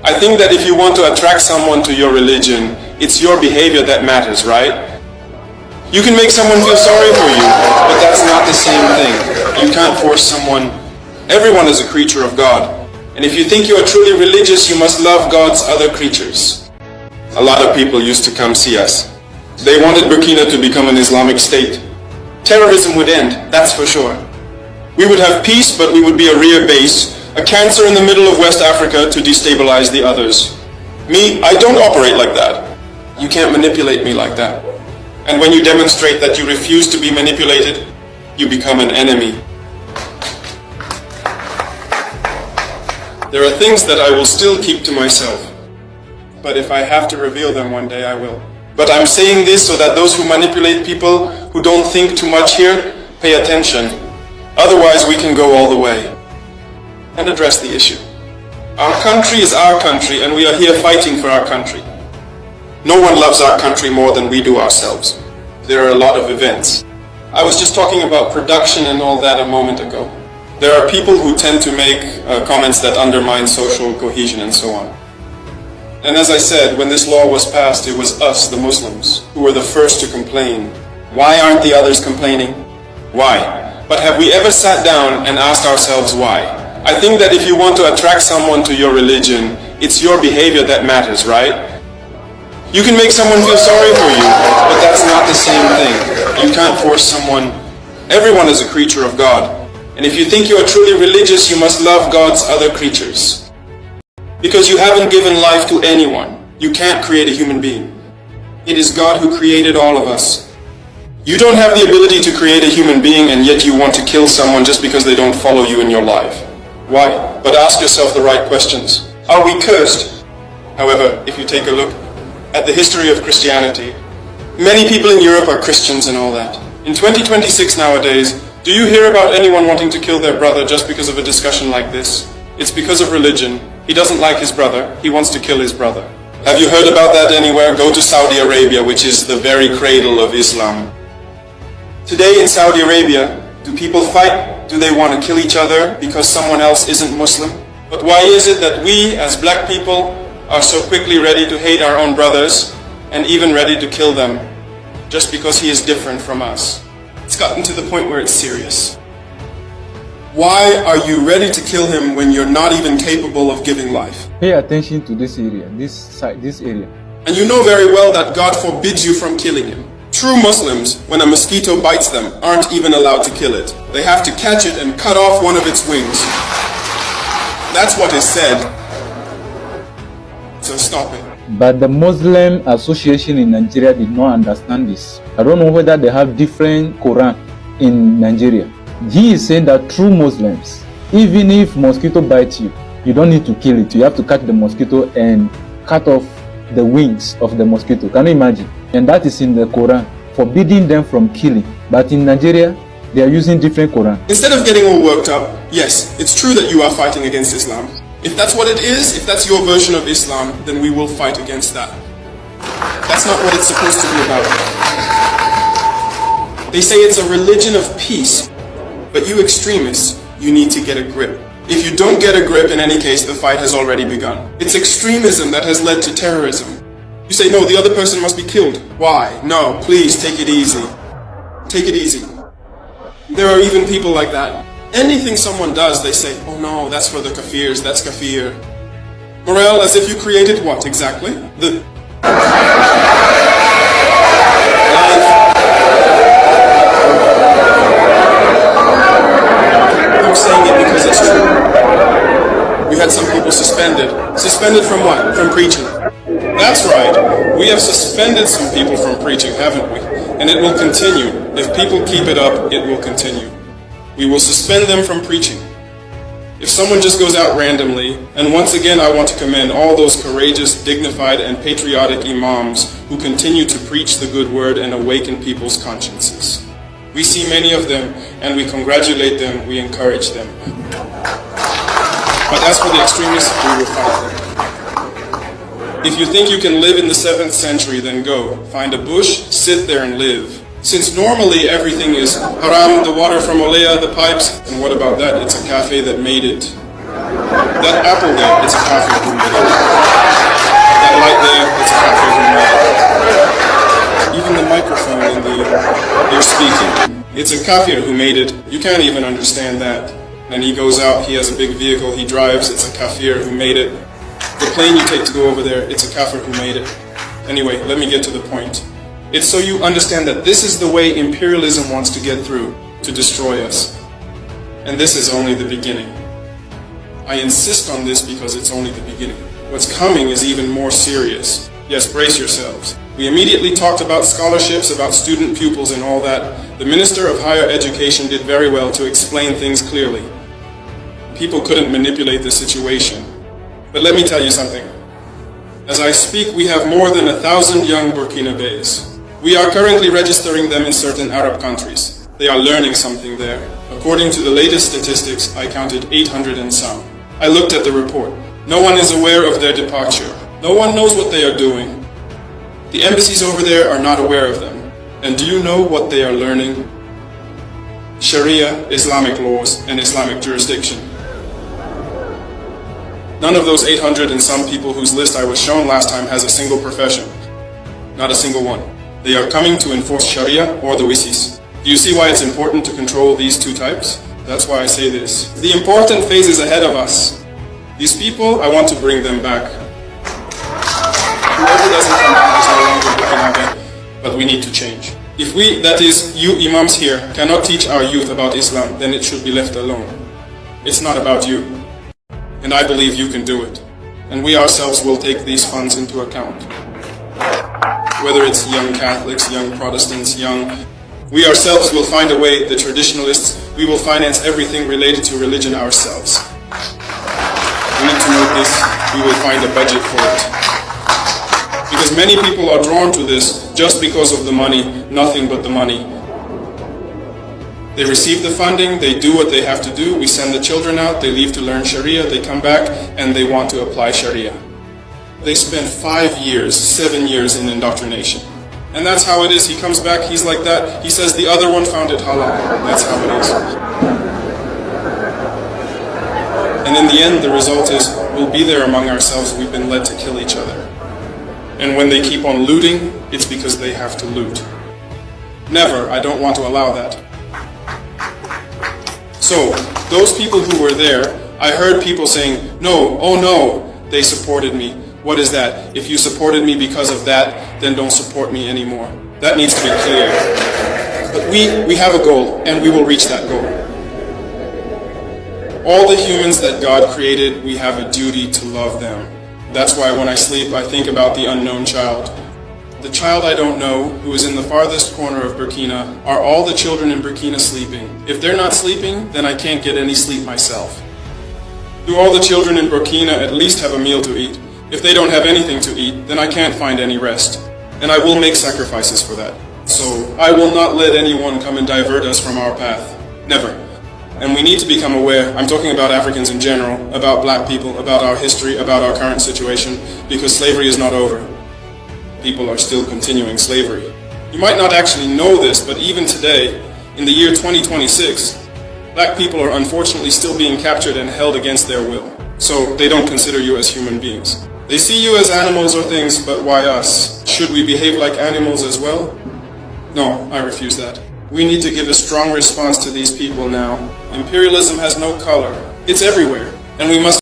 I think that if you want to attract someone to your religion, it's your behavior that matters, right? You can make someone feel sorry for you, but that's not the same thing. You can't force someone. Everyone is a creature of God. And if you think you are truly religious, you must love God's other creatures. A lot of people used to come see us. They wanted Burkina to become an Islamic state. Terrorism would end, that's for sure. We would have peace, but we would be a rear base, a cancer in the middle of West Africa to destabilize the others. Me, I don't operate like that. You can't manipulate me like that. And when you demonstrate that you refuse to be manipulated, you become an enemy. There are things that I will still keep to myself. But if I have to reveal them one day, I will. But I'm saying this so that those who manipulate people who don't think too much here, pay attention. Otherwise, we can go all the way and address the issue. Our country is our country, and we are here fighting for our country. No one loves our country more than we do ourselves. There are a lot of events. I was just talking about production and all that a moment ago. There are people who tend to make comments that undermine social cohesion and so on. And as I said, when this law was passed, it was us, the Muslims, who were the first to complain. Why aren't the others complaining? Why? But have we ever sat down and asked ourselves why? I think that if you want to attract someone to your religion, it's your behavior that matters, right? You can make someone feel sorry for you, but that's not the same thing. You can't force someone. Everyone is a creature of God. And if you think you are truly religious, you must love God's other creatures. Because you haven't given life to anyone. You can't create a human being. It is God who created all of us. You don't have the ability to create a human being, and yet you want to kill someone just because they don't follow you in your life. Why? But ask yourself the right questions. Are we cursed? However, if you take a look at the history of Christianity, many people in Europe are Christians and all that. In 2026 nowadays, do you hear about anyone wanting to kill their brother just because of a discussion like this? It's because of religion. He doesn't like his brother, he wants to kill his brother. Have you heard about that anywhere? Go to Saudi Arabia, which is the very cradle of Islam. Today in Saudi Arabia, do people fight? Do they want to kill each other because someone else isn't Muslim? But why is it that we, as black people, are so quickly ready to hate our own brothers and even ready to kill them just because he is different from us? It's gotten to the point where it's serious. Why are you ready to kill him when you're not even capable of giving life? Pay attention to this area, this area. And you know very well that God forbids you from killing him. True Muslims, when a mosquito bites them, aren't even allowed to kill it. They have to catch it and cut off one of its wings. That's what is said. So stop it. But the Muslim Association in Nigeria did not understand this. I don't know whether they have different Quran in Nigeria. He is saying that true Muslims, even if mosquito bites you, you don't need to kill it. You have to catch the mosquito and cut off the wings of the mosquito. Can you imagine? And that is in the Quran, forbidding them from killing. But in Nigeria, they are using different Quran. Instead of getting all worked up, yes, it's true that you are fighting against Islam. If that's what it is, if that's your version of Islam, then we will fight against that. That's not what it's supposed to be about. They say it's a religion of peace, but you extremists, you need to get a grip. If you don't get a grip, in any case, the fight has already begun. It's extremism that has led to terrorism. You say, no, the other person must be killed. Why? No, please, take it easy. Take it easy. There are even people like that. Anything someone does, they say, oh no, that's for the kafirs, that's kafir. Morale, as if you created what, exactly? I'm saying it because it's true. We had some people suspended. Suspended from what? From preaching. That's right. We have suspended some people from preaching, haven't we? And it will continue. If people keep it up, it will continue. We will suspend them from preaching. If someone just goes out randomly, and once again I want to commend all those courageous, dignified, and patriotic imams who continue to preach the good word and awaken people's consciences. We see many of them, and we congratulate them, we encourage them. But as for the extremists, we will fight them. If you think you can live in the 7th century, then go. Find a bush, sit there and live. Since normally everything is haram, the water from Olea, the pipes, and what about that? It's a cafe that made it. That apple there, it's a cafe who made it. kafir who made it. You can't even understand that. And he goes out, he has a big vehicle, he drives, it's a kafir who made it. The plane you take to go over there, it's a kafir who made it. Anyway, let me get to the point. It's so you understand that this is the way imperialism wants to get through, to destroy us. And this is only the beginning. I insist on this because it's only the beginning. What's coming is even more serious. Yes, brace yourselves. We immediately talked about scholarships, about student pupils and all that. The Minister of Higher Education did very well to explain things clearly. People couldn't manipulate the situation. But let me tell you something. As I speak, we have more than 1,000 young Burkinabés. We are currently registering them in certain Arab countries. They are learning something there. According to the latest statistics, I counted 800 and some. I looked at the report. No one is aware of their departure. No one knows what they are doing. The embassies over there are not aware of them. And do you know what they are learning? Sharia, Islamic laws, and Islamic jurisdiction. None of those 800 and some people whose list I was shown last time has a single profession. Not a single one. They are coming to enforce Sharia or the WISIs. Do you see why it's important to control these two types? That's why I say this. The important phase is ahead of us. These people, I want to bring them back. Whoever doesn't come back is no longer Burkinabe, but we need to change. If we, that is, you imams here, cannot teach our youth about Islam, then it should be left alone. It's not about you. And I believe you can do it. And we ourselves will take these funds into account. Whether it's young Catholics, young Protestants, we ourselves will find a way, the traditionalists, we will finance everything related to religion ourselves. We need to note this, we will find a budget for it. Because many people are drawn to this just because of the money, nothing but the money. They receive the funding, they do what they have to do, we send the children out, they leave to learn Sharia, they come back and they want to apply Sharia. They spend 5 years, 7 years in indoctrination. And that's how it is. He comes back, he's like that. He says the other one found it halal. That's how it is. And in the end, the result is we'll be there among ourselves. We've been led to kill each other. And when they keep on looting, it's because they have to loot. Never, I don't want to allow that. So, those people who were there, I heard people saying, no, oh no, they supported me. What is that? If you supported me because of that, then don't support me anymore. That needs to be clear. But we have a goal, and we will reach that goal. All the humans that God created, we have a duty to love them. That's why when I sleep, I think about the unknown child. The child I don't know, who is in the farthest corner of Burkina, are all the children in Burkina sleeping? If they're not sleeping, then I can't get any sleep myself. Do all the children in Burkina at least have a meal to eat? If they don't have anything to eat, then I can't find any rest. And I will make sacrifices for that. So I will not let anyone come and divert us from our path. Never. And we need to become aware, I'm talking about Africans in general, about black people, about our history, about our current situation, because slavery is not over. People are still continuing slavery. You might not actually know this, but even today, in the year 2026, black people are unfortunately still being captured and held against their will. So they don't consider you as human beings. They see you as animals or things, but why us? Should we behave like animals as well? No, I refuse that. We need to give a strong response to these people now. Imperialism has no color. It's everywhere, and we must